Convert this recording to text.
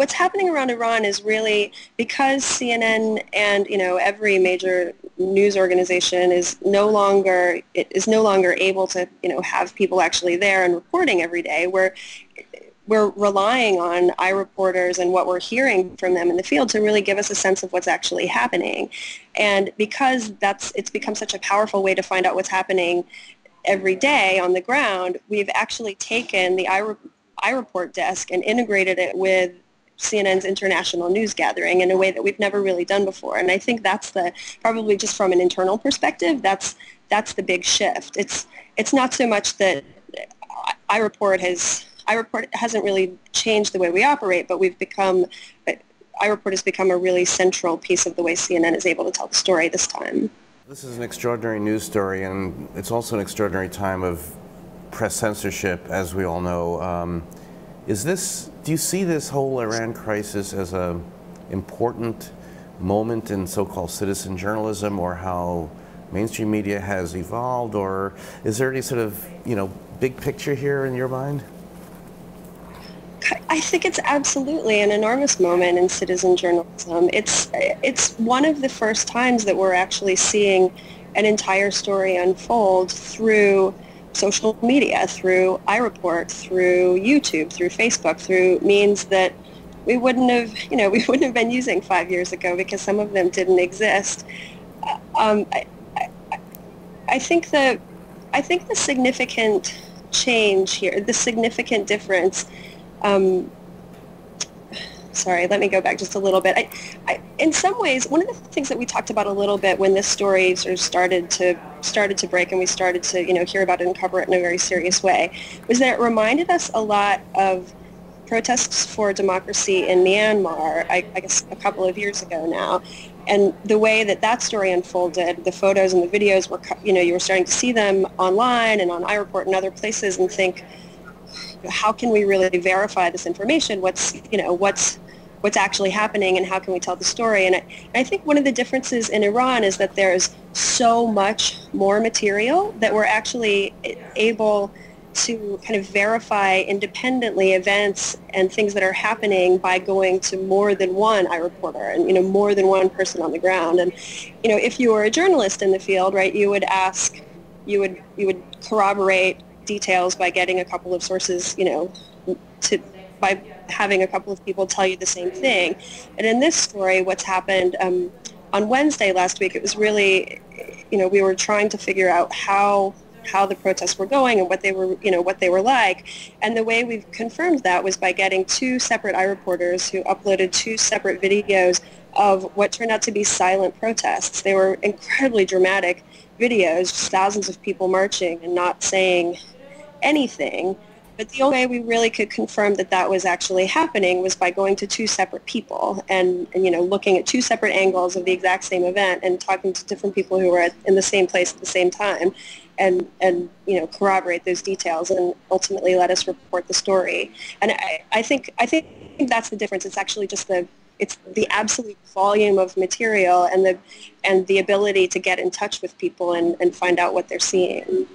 what's happening around Iran is really because CNN and every major news organization is no longer able to have people actually there and reporting every day. We're relying on iReporters and what we're hearing from them in the field to really give us a sense of what's actually happening. And because it's become such a powerful way to find out what's happening every day on the ground, we've actually taken the iReport desk and integrated it with CNN's international news gathering in a way that we've never really done before. And I think that's probably just from an internal perspective, that's the big shift. It's not so much that iReport hasn't really changed the way we operate, but iReport has become a really central piece of the way CNN is able to tell the story this time. This is an extraordinary news story, and it's also an extraordinary time of press censorship, as we all know. Do you see this whole Iran crisis as an important moment in so-called citizen journalism, or how mainstream media has evolved, or is there any sort of, big picture here in your mind? I think it's absolutely an enormous moment in citizen journalism. It's one of the first times that we're actually seeing an entire story unfold through social media, through iReport, through YouTube, through Facebook, through means that we wouldn't have been using 5 years ago because some of them didn't exist. I think the significant change here, the significant difference. Sorry, let me go back just a little bit. In some ways, one of the things that we talked about a little bit when this story sort of started to break and we started to hear about it and cover it in a very serious way, was that it reminded us a lot of protests for democracy in Myanmar, I guess a couple of years ago now. And the way that story unfolded, the photos and the videos were, you were starting to see them online and on iReport and other places and think, how can we really verify this information? What's actually happening, and how can we tell the story? And I think one of the differences in Iran is that there's so much more material that we're actually able to kind of verify independently events and things that are happening by going to more than one iReporter and more than one person on the ground. And if you were a journalist in the field, right, you would corroborate details by getting a couple of sources, by having a couple of people tell you the same thing. And in this story, what's happened on Wednesday last week, it was really, we were trying to figure out how the protests were going and what they were like. And the way we've confirmed that was by getting two separate iReporters who uploaded two separate videos of what turned out to be silent protests. They were incredibly dramatic videos, just thousands of people marching and not saying anything. But the only way we really could confirm that was actually happening was by going to two separate people and looking at two separate angles of the exact same event and talking to different people who were in the same place at the same time and corroborate those details and ultimately let us report the story. And I think that's the difference. It's actually just the absolute volume of material and the ability to get in touch with people and find out what they're seeing.